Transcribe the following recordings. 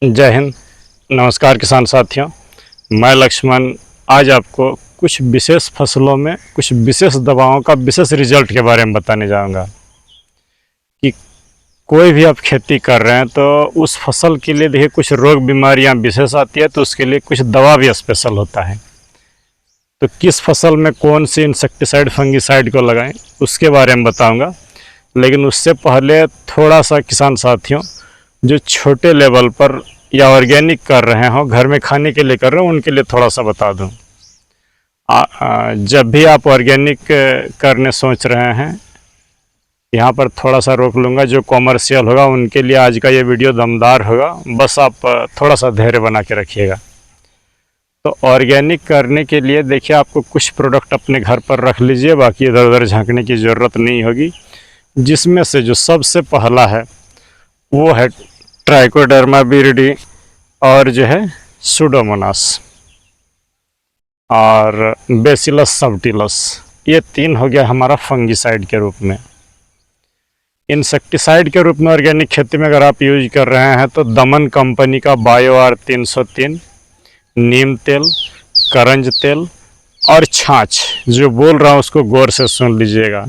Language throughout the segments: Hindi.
जय हिंद। नमस्कार किसान साथियों, मैं लक्ष्मण आज आपको कुछ विशेष फसलों में कुछ विशेष दवाओं का विशेष रिजल्ट के बारे में बताने जाऊंगा कि कोई भी आप खेती कर रहे हैं तो उस फसल के लिए देखिए कुछ रोग बीमारियां विशेष आती है, तो उसके लिए कुछ दवा भी स्पेशल होता है। तो किस फसल में कौन सी इंसेक्टिसाइड फंगिसाइड को लगाएं उसके बारे में बताऊँगा। लेकिन उससे पहले थोड़ा सा किसान साथियों जो छोटे लेवल पर या ऑर्गेनिक कर रहे हो, घर में खाने के लिए कर रहे हो, उनके लिए थोड़ा सा बता दूं। जब भी आप ऑर्गेनिक करने सोच रहे हैं, यहाँ पर थोड़ा सा रोक लूँगा। जो कॉमर्शियल होगा उनके लिए आज का ये वीडियो दमदार होगा, बस आप थोड़ा सा धैर्य बना के रखिएगा। तो ऑर्गेनिक करने के लिए देखिए आपको कुछ प्रोडक्ट अपने घर पर रख लीजिए, बाकी इधर उधर झांकने की ज़रूरत नहीं होगी। जिसमें से जो सबसे पहला है वो है ट्राइकोडर्मा विरिडी और जो है सुडोमोनास और बेसिलस सबटिलस। ये तीन हो गया हमारा फंगिसाइड के रूप में। इंसेक्टिसाइड के रूप में ऑर्गेनिक खेती में अगर आप यूज कर रहे हैं तो दमन कंपनी का बायोआर 303, नीम तेल, करंज तेल और छाछ। जो बोल रहा हूँ उसको गौर से सुन लीजिएगा।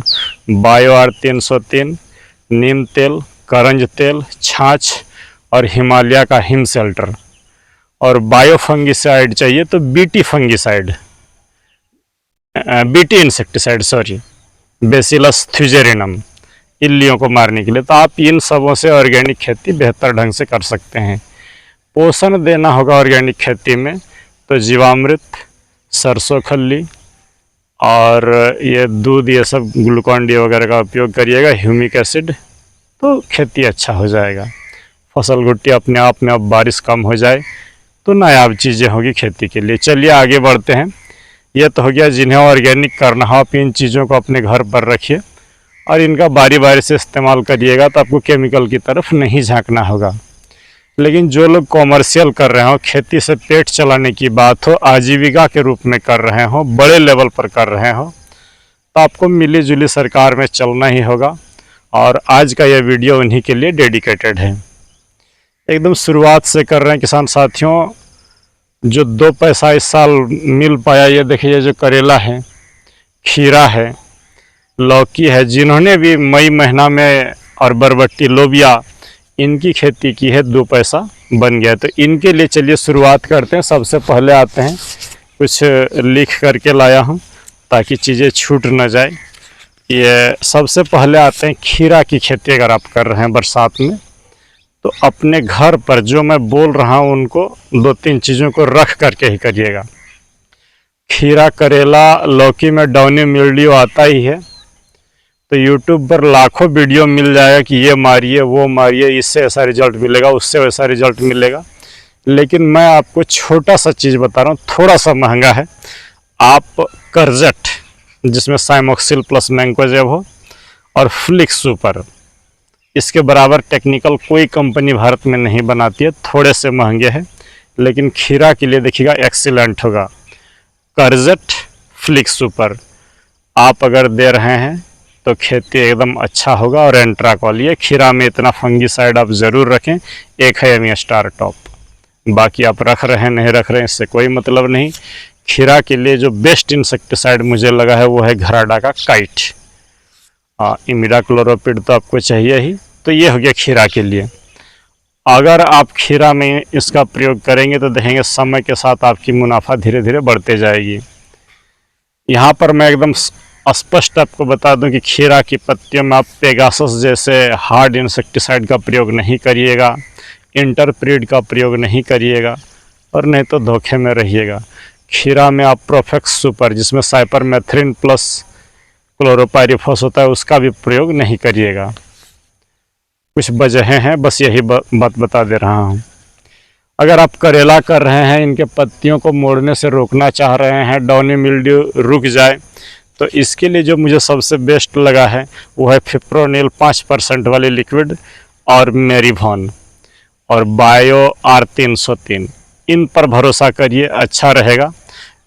बायोआर 303, नीम तेल, करंज तेल, छाछ और हिमालय का हिम शेल्टर। और बायो फंगिसाइड चाहिए तो BT fungicide, BT insecticide bacillus थ्यूजेरिनम, इल्लियों को मारने के लिए। तो आप इन सबों से ऑर्गेनिक खेती बेहतर ढंग से कर सकते हैं। पोषण देना होगा ऑर्गेनिक खेती में तो जीवामृत, सरसों खल्ली और ये दूध, ये सब ग्लूकॉन डी वगैरह का उपयोग करिएगा, ह्यूमिक एसिड, तो खेती अच्छा हो जाएगा। फसल घुट्टी अपने आप में, अब बारिश कम हो जाए तो नायाब चीज़ें होगी खेती के लिए। चलिए आगे बढ़ते हैं। यह तो हो गया जिन्हें ऑर्गेनिक करना हो, आप इन चीज़ों को अपने घर पर रखिए और इनका बारी बारी से इस्तेमाल करिएगा, तो आपको केमिकल की तरफ नहीं झांकना होगा। लेकिन जो लोग कॉमर्शियल कर रहे हो, खेती से पेट चलाने की बात हो, आजीविका के रूप में कर रहे हो, बड़े लेवल पर कर रहे हो, तो आपको मिली जुली सरकार में चलना ही होगा। और आज का यह वीडियो उन्हीं के लिए डेडिकेटेड है। एकदम शुरुआत से कर रहे हैं किसान साथियों। जो 2 पैसा इस साल मिल पाया, ये देखिए, जो करेला है, खीरा है, लौकी है, जिन्होंने भी मई महीना में, और बरबट्टी, लोबिया, इनकी खेती की है, 2 पैसा बन गया। तो इनके लिए चलिए शुरुआत करते हैं। सबसे पहले आते हैं, कुछ लिख करके लाया हूँ ताकि चीज़ें छूट न जाए। ये सबसे पहले आते हैं खीरा की खेती। अगर आप कर रहे हैं बरसात में तो अपने घर पर जो मैं बोल रहा हूँ उनको 2-3 चीज़ों को रख करके ही करिएगा। खीरा, करेला, लौकी में डाउनी मिल्ड्यू आता ही है, तो यूट्यूब पर लाखों वीडियो मिल जाएगा कि ये मारिए, वो मारिए, इससे ऐसा रिजल्ट मिलेगा, उससे वैसा रिजल्ट मिलेगा। लेकिन मैं आपको छोटा सा चीज़ बता रहा हूँ, थोड़ा सा महंगा है। आप करजट, जिसमें साइमोक्सिल प्लस मैंकोजेब हो, और फ्लिक्स सुपर, इसके बराबर टेक्निकल कोई कंपनी भारत में नहीं बनाती है। थोड़े से महंगे हैं, लेकिन खीरा के लिए देखिएगा एक्सीलेंट होगा। करजट, फ्लिक्स सुपर आप अगर दे रहे हैं तो खेती एकदम अच्छा होगा। और एंट्राकॉल, ये खीरा में इतना फंगिसाइड आप ज़रूर रखें। एक है एमी स्टार टॉप, बाकी आप रख रहे हैं नहीं रख रहे हैं इससे कोई मतलब नहीं। खीरा के लिए जो बेस्ट इंसेक्टिसाइड मुझे लगा है वो है घराडा का काइट। इमिडाक्लोरोपिड तो आपको चाहिए ही। तो ये हो गया खीरा के लिए। अगर आप खीरा में इसका प्रयोग करेंगे तो देखेंगे समय के साथ आपकी मुनाफा धीरे धीरे बढ़ते जाएगी। यहाँ पर मैं एकदम स्पष्ट आपको बता दूं कि खीरा की पत्तियों में आप पेगासस जैसे हार्ड इंसेक्टिसाइड का प्रयोग नहीं करिएगा, इंटरप्रीड का प्रयोग नहीं करिएगा, और नहीं तो धोखे में रहिएगा। खीरा में आप प्रोफेक्स सुपर, जिसमें साइपरमेथ्रिन प्लस क्लोरोपाइरिफॉस होता है, उसका भी प्रयोग नहीं करिएगा। कुछ वजहें हैं, बस यही बात बता दे रहा हूँ। अगर आप करेला कर रहे हैं, इनके पत्तियों को मोड़ने से रोकना चाह रहे हैं, डाउनी मिल्ड्यू रुक जाए, तो इसके लिए जो मुझे सबसे बेस्ट लगा है वो है फिप्रोनिल 5% वाली लिक्विड और मेरीभॉन और बायोआर 303। इन पर भरोसा करिए, अच्छा रहेगा।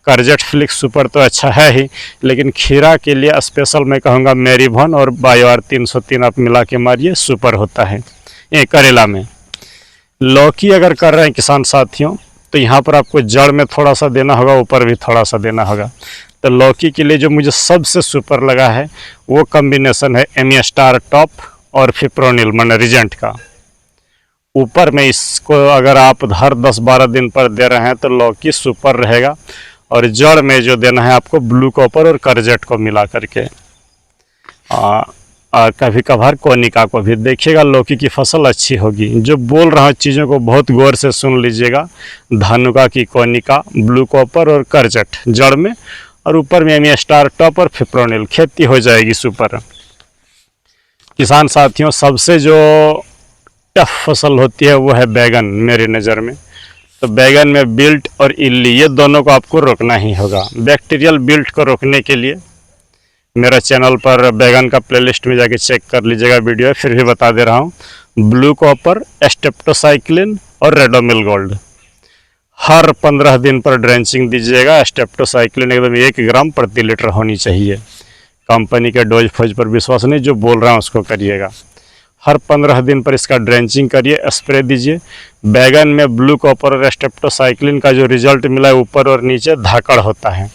करजट, फ्लिक्स सुपर तो अच्छा है ही, लेकिन खीरा के लिए स्पेशल मैं कहूँगा मेरीभॉन और बायोआर 303 आप मिला के मारिए, सुपर होता है ये करेला में। लौकी अगर कर रहे हैं किसान साथियों, तो यहाँ पर आपको जड़ में थोड़ा सा देना होगा, ऊपर भी थोड़ा सा देना होगा। तो लौकी के लिए जो मुझे सबसे सुपर लगा है वो कॉम्बिनेशन है एमिस्टार टॉप और फिप्रोनिल माने रिजेंट का। ऊपर में इसको अगर आप हर 10-12 दिन पर दे रहे हैं तो लौकी सुपर रहेगा। और जड़ में जो देना है आपको ब्लू कॉपर और करजेट को मिला करके, कभी कभार कोनिका को भी। देखिएगा लौकी की फसल अच्छी होगी। जो बोल रहा हूँ चीज़ों को बहुत गौर से सुन लीजिएगा। धानुका की कोनिका, ब्लू कॉपर और करजेट जड़ में, और ऊपर में एमिस्टार टॉप और फिप्रोनिल, खेती हो जाएगी सुपर। किसान साथियों, सबसे जो टफ फसल होती है वो है बैगन मेरी नज़र में। तो बैगन में बिल्ट और इल्ली, ये दोनों को आपको रोकना ही होगा। बैक्टीरियल बिल्ट को रोकने के लिए मेरा चैनल पर बैगन का प्लेलिस्ट में जाके चेक कर लीजिएगा वीडियो है, फिर भी बता दे रहा हूँ। ब्लू कॉपर, स्टेप्टोसाइक्लिन और रेडोमिल गोल्ड हर 15 दिन पर ड्रेंचिंग दीजिएगा। स्टेप्टोसाइक्लिन एकदम 1 ग्राम प्रति लीटर होनी चाहिए। कंपनी के डोज फोज पर विश्वास नहीं, जो बोल रहा हूँ उसको करिएगा। हर 15 दिन पर इसका ड्रेंचिंग करिए, स्प्रे दीजिए। बैगन में ब्लू कॉपर और स्टेप्टोसाइक्लिन का जो रिजल्ट मिला है, ऊपर और नीचे धाकड़ होता है।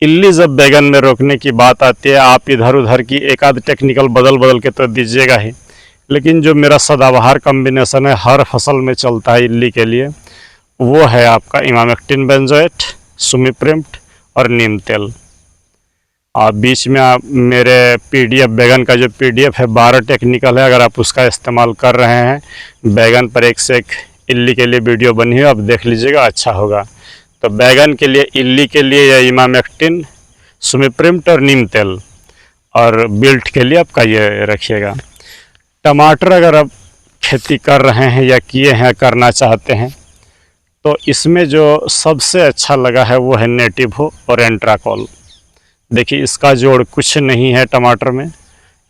इल्ली जब बैगन में रोकने की बात आती है, आप इधर उधर की एक आध टेक्निकल बदल के तो दीजिएगा ही, लेकिन जो मेरा सदाबहार कॉम्बिनेशन है हर फसल में चलता है इल्ली के लिए, वो है आपका इमामेक्टिन बेंजोएट, सुमिप्रिम्ट और नीम तेल। और बीच में आप मेरे PDF बैगन का जो PDF है 12 टेक्निकल है, अगर आप उसका इस्तेमाल कर रहे हैं, बैगन पर एक से एक इल्ली के लिए वीडियो बनी है, आप देख लीजिएगा, अच्छा होगा। तो बैगन के लिए, इल्ली के लिए या इमामेक्टिन, सुमिप्रिम्ट और नीम तेल, और बिल्ट के लिए आपका ये रखिएगा। टमाटर अगर आप खेती कर रहे हैं या किए हैं, करना चाहते हैं, तो इसमें जो सबसे अच्छा लगा है वो है नेटिवो और एंट्राकॉल। देखिए इसका जोड़ कुछ नहीं है टमाटर में,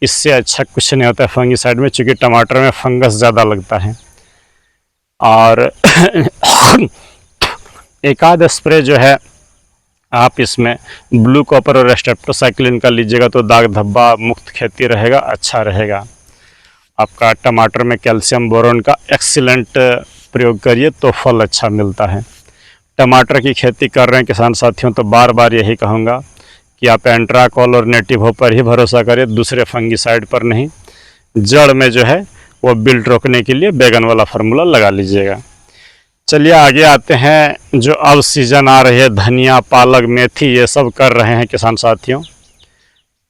इससे अच्छा कुछ नहीं होता है फंगीसाइड में, चूँकि टमाटर में फंगस ज़्यादा लगता है। और एक आध स्प्रे जो है आप इसमें ब्लू कॉपर और स्टेप्टोसाइक्लिन का लीजिएगा तो दाग धब्बा मुक्त खेती रहेगा, अच्छा रहेगा। आपका टमाटर में कैल्शियम बोरोन का एक्सीलेंट प्रयोग करिए तो फल अच्छा मिलता है। टमाटर की खेती कर रहे हैं किसान साथियों, तो बार बार यही कहूँगा कि आप एंट्राकॉल और नेटिवो पर ही भरोसा करिए, दूसरे फंगीसाइड पर नहीं। जड़ में जो है वो बिल्ट रोकने के लिए बैगन वाला फार्मूला लगा लीजिएगा। चलिए आगे आते हैं। जो अब सीज़न आ रही है, धनिया, पालक, मेथी, ये सब कर रहे हैं किसान साथियों,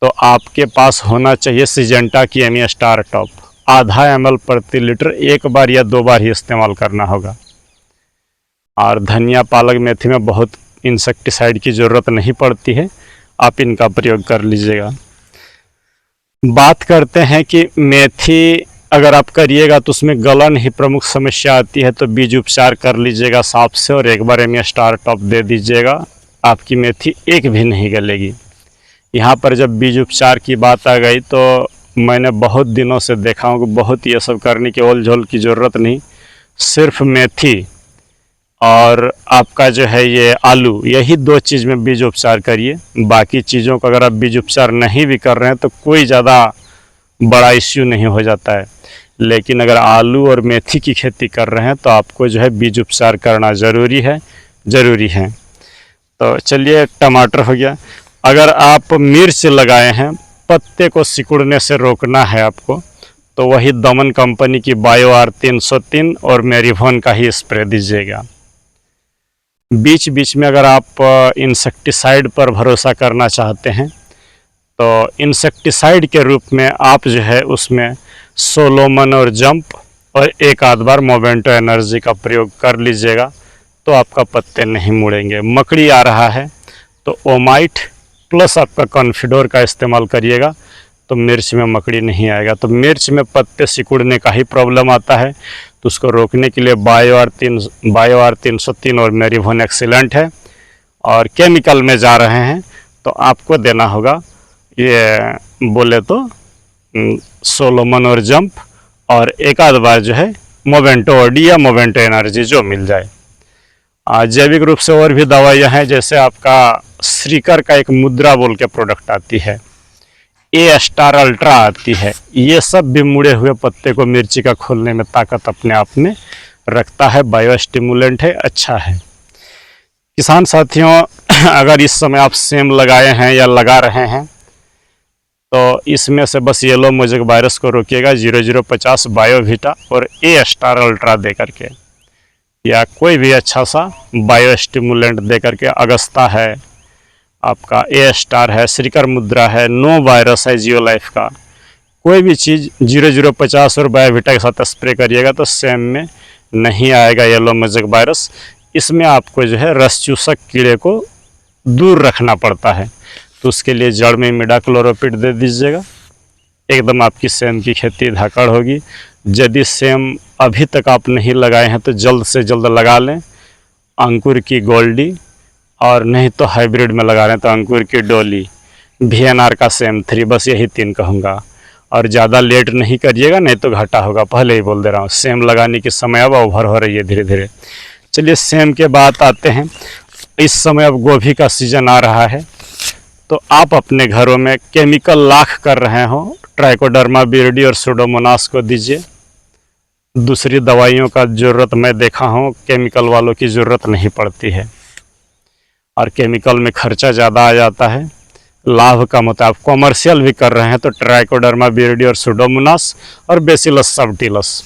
तो आपके पास होना चाहिए सिजेंटा की एमिस्टार टॉप। आधा ml प्रति लीटर 1 बार या 2 बार ही इस्तेमाल करना होगा। और धनिया, पालक, मेथी में बहुत इंसेक्टिसाइड की ज़रूरत नहीं पड़ती है, आप इनका प्रयोग कर लीजिएगा। बात करते हैं कि मेथी अगर आप करिएगा तो उसमें गलन ही प्रमुख समस्या आती है, तो बीज उपचार कर लीजिएगा सांप से और 1 बार एमिस्टार टॉप दे दीजिएगा, आपकी मेथी एक भी नहीं गलेगी। यहाँ पर जब बीज उपचार की बात आ गई तो मैंने बहुत दिनों से देखा हूँ कि बहुत ये सब करने की ओल झोल की ज़रूरत नहीं, सिर्फ मेथी और आपका जो है ये आलू, यही 2 चीज़ में बीज उपचार करिए। बाकी चीज़ों का अगर आप बीज उपचार नहीं भी कर रहे हैं तो कोई ज़्यादा बड़ा इश्यू नहीं हो जाता है, लेकिन अगर आलू और मेथी की खेती कर रहे हैं तो आपको जो है बीज उपचार करना ज़रूरी है। तो चलिए, टमाटर हो गया। अगर आप मिर्च लगाए हैं, पत्ते को सिकुड़ने से रोकना है आपको, तो वही दमन कंपनी की बायोआर 303 और मेरीभोन का ही स्प्रे दीजिएगा। बीच बीच में अगर आप इंसेक्टिसाइड पर भरोसा करना चाहते हैं तो इंसेक्टिसाइड के रूप में आप जो है उसमें सोलोमन और जंप और 1 आध बार मोवेंटो एनर्जी का प्रयोग कर लीजिएगा, तो आपका पत्ते नहीं मुड़ेंगे। मकड़ी आ रहा है तो ओमाइट प्लस आपका कॉन्फिडोर का इस्तेमाल करिएगा, तो मिर्च में मकड़ी नहीं आएगा। तो मिर्च में पत्ते सिकुड़ने का ही प्रॉब्लम आता है, तो उसको रोकने के लिए बायोआर 303 और मेरीभोन एक्सीलेंट है। और केमिकल में जा रहे हैं तो आपको देना होगा ये बोले तो सोलोमन और जंप, और 1 आध बार जो है मोवेंटो ओडी या मोवेंटो एनर्जी जो मिल जाए। जैविक रूप से और भी दवाइयाँ हैं, जैसे आपका श्रीकर का एक मुद्रा बोल के प्रोडक्ट आती है, ए स्टार अल्ट्रा आती है, ये सब भी मुड़े हुए पत्ते को मिर्ची का खोलने में ताकत अपने आप में रखता है, बायो स्टिमुलेंट है, अच्छा है। किसान साथियों, अगर इस समय आप सेम लगाए हैं या लगा रहे हैं तो इसमें से बस येलो मोजेक वायरस को रोकिएगा 0050 बायोवीटा और ए स्टार अल्ट्रा दे करके, या कोई भी अच्छा सा बायो स्टिमुलेंट दे करके। अगस्ता है आपका, ए स्टार है, श्रीकर मुद्रा है, नो वायरस है जियो लाइफ का, कोई भी चीज़ 0050 और बायोवीटा के साथ स्प्रे करिएगा तो सेम में नहीं आएगा येलो मोजेक वायरस। इसमें आपको जो है रस चूसक कीड़े को दूर रखना पड़ता है, तो उसके लिए जड़ में इमिडाक्लोरोपिड दे दीजिएगा, एकदम आपकी सेम की खेती धाकड़ होगी। यदि सेम अभी तक आप नहीं लगाए हैं तो जल्द से जल्द लगा लें, अंकुर की गोल्डी, और नहीं तो हाइब्रिड में लगा रहे हैं तो अंकुर की डोली, VNR का सेम 3, बस यही 3 कहूँगा। और ज़्यादा लेट नहीं करिएगा, नहीं तो घाटा होगा, पहले ही बोल दे रहा हूँ। सेम लगाने की समय अब ओवर हो रही है धीरे धीरे। चलिए सेम के बात आते हैं। इस समय अब गोभी का सीज़न आ रहा है, तो आप अपने घरों में केमिकल लाख कर रहे हो, ट्राइकोडर्मा विरिडी और सुडोमोनास को दीजिए। दूसरी दवाइयों का ज़रूरत मैं देखा हूँ केमिकल वालों की ज़रूरत नहीं पड़ती है, और केमिकल में खर्चा ज़्यादा आ जाता है, लाभ कम होता है। आप कॉमर्शियल भी कर रहे हैं तो ट्राइकोडर्मा विरिडी और सुडोमोनास और बेसिलस सबटिलस,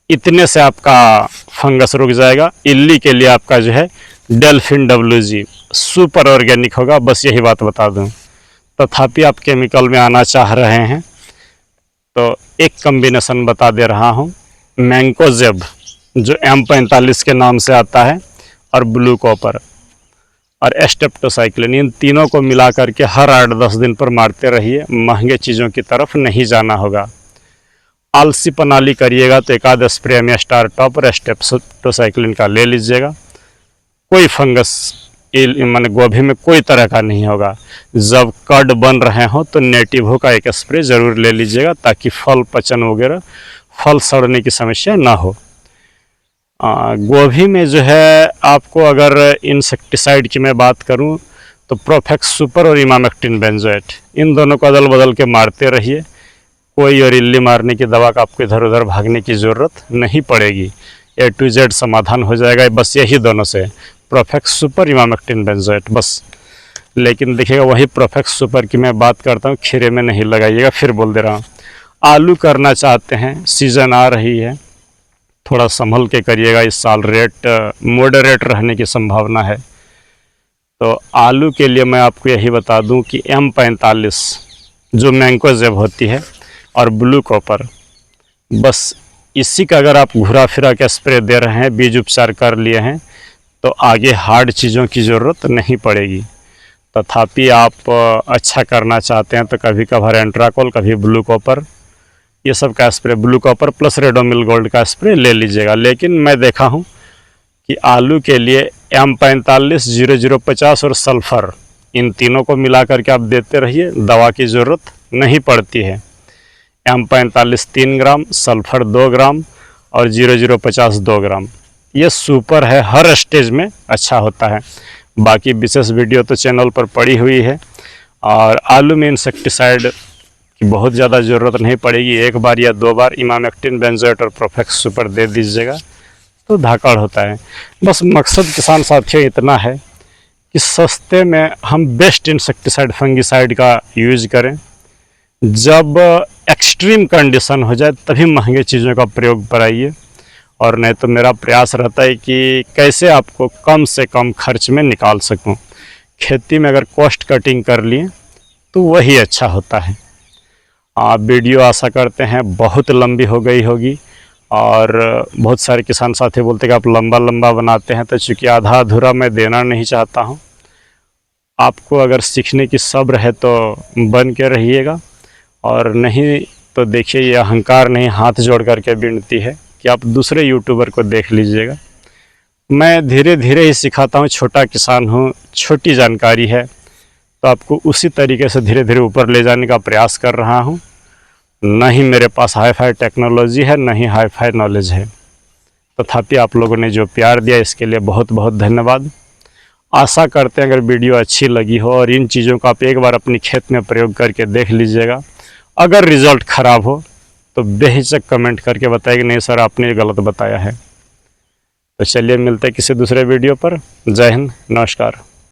इतने से आपका फंगस रुक जाएगा। इल्ली के लिए आपका जो है डेल्फिन WG सुपर ऑर्गेनिक होगा, बस यही बात बता दूं। तथापि आप केमिकल में आना चाह रहे हैं तो एक कम्बिनेशन बता दे रहा हूं, मैंकोजेब जो M45 के नाम से आता है, और ब्लू कॉपर और एस्टेप्टोसाइक्लिन, इन तीनों को मिला करके हर 8-10 दिन पर मारते रहिए। महंगे चीज़ों की तरफ नहीं जाना होगा। आलसी पनाली करिएगा तो एक आध स्प्रे में स्टार टॉप और एस्टेप्टोसाइक्लिन का ले लीजिएगा। कोई फंगस माने गोभी में कोई तरह का नहीं होगा। जब कड बन रहे हो तो नेटिवो का एक स्प्रे ज़रूर ले लीजिएगा, ताकि फल पचन वगैरह, फल सड़ने की समस्या ना हो। गोभी में जो है आपको अगर इंसेक्टिसाइड की मैं बात करूं तो प्रोफेक्स सुपर और इमामेक्टिन बेंजोएट, इन दोनों को अदल बदल के मारते रहिए। कोई और इल्ली मारने की दवा का आपको इधर उधर भागने की ज़रूरत नहीं पड़ेगी, A to Z समाधान हो जाएगा बस यही दोनों से, प्रोफेक्स सुपर इमामेक्टिन बेंजोएट बस। लेकिन देखिएगा वही प्रोफेक्स सुपर की मैं बात करता हूँ, खीरे में नहीं लगाइएगा, फिर बोल दे रहा हूँ। आलू करना चाहते हैं, सीज़न आ रही है, थोड़ा संभल के करिएगा, इस साल रेट मॉडरेट रहने की संभावना है। तो आलू के लिए मैं आपको यही बता दूं कि M45 जो मैंकोजेब होती है और ब्लू कॉपर, बस इसी का अगर आप घुरा फिरा के स्प्रे दे रहे हैं, बीज उपचार कर लिए हैं, तो आगे हार्ड चीज़ों की ज़रूरत नहीं पड़ेगी। तथापि आप अच्छा करना चाहते हैं तो कभी कभार एंट्राकोल, कभी ब्लू कॉपर, ये सब का spray, blue copper plus Ridomil gold का स्प्रे ले लीजिएगा। लेकिन मैं देखा हूँ कि आलू के लिए M45, 0050 और सल्फ़र, इन तीनों को मिला करके आप देते रहिए, दवा की ज़रूरत नहीं पड़ती है। M45 3 ग्राम, सल्फ़र 2 ग्राम और 0050 2 ग्राम, ये सुपर है, हर स्टेज में अच्छा होता है। बाकी विशेष वीडियो तो चैनल पर पड़ी हुई है। और आलू में इंसेक्टिसाइड की बहुत ज़्यादा ज़रूरत नहीं पड़ेगी, 1 बार या 2 बार इमामेक्टिन बेंजोएट और प्रोफेक्स सुपर दे दीजिएगा तो धाकड़ होता है। बस मकसद किसान साथियों इतना है कि सस्ते में हम बेस्ट इंसेक्टिसाइड फंगिसाइड का यूज़ करें। जब एक्सट्रीम कंडीशन हो जाए तभी महंगे चीज़ों का प्रयोग पर आइए, और नहीं तो मेरा प्रयास रहता है कि कैसे आपको कम से कम खर्च में निकाल सकूं। खेती में अगर कॉस्ट कटिंग कर लिए तो वही अच्छा होता है। वीडियो आशा करते हैं बहुत लंबी हो गई होगी, और बहुत सारे किसान साथी बोलते हैं कि आप लंबा लंबा बनाते हैं, तो चूँकि आधा अधूरा मैं देना नहीं चाहता हूं। आपको अगर सीखने की सब्र है तो बन के रहिएगा, और नहीं तो देखिए ये अहंकार नहीं, हाथ जोड़ करके विनती है कि आप दूसरे यूट्यूबर को देख लीजिएगा। मैं धीरे धीरे ही सिखाता हूँ, छोटा किसान हूँ, छोटी जानकारी है, तो आपको उसी तरीके से धीरे धीरे ऊपर ले जाने का प्रयास कर रहा हूँ। न ही मेरे पास हाई फाई टेक्नोलॉजी है, न ही हाई फाई नॉलेज है, तथापि आप लोगों ने जो प्यार दिया इसके लिए बहुत बहुत धन्यवाद। आशा करते हैं अगर वीडियो अच्छी लगी हो और इन चीज़ों को आप एक बार अपनी खेत में प्रयोग करके देख लीजिएगा। अगर रिज़ल्ट ख़राब हो तो बेहिचक कमेंट करके बताइए कि नहीं सर आपने गलत बताया है। तो चलिए मिलते हैं किसी दूसरे वीडियो पर। जय हिंद, नमस्कार।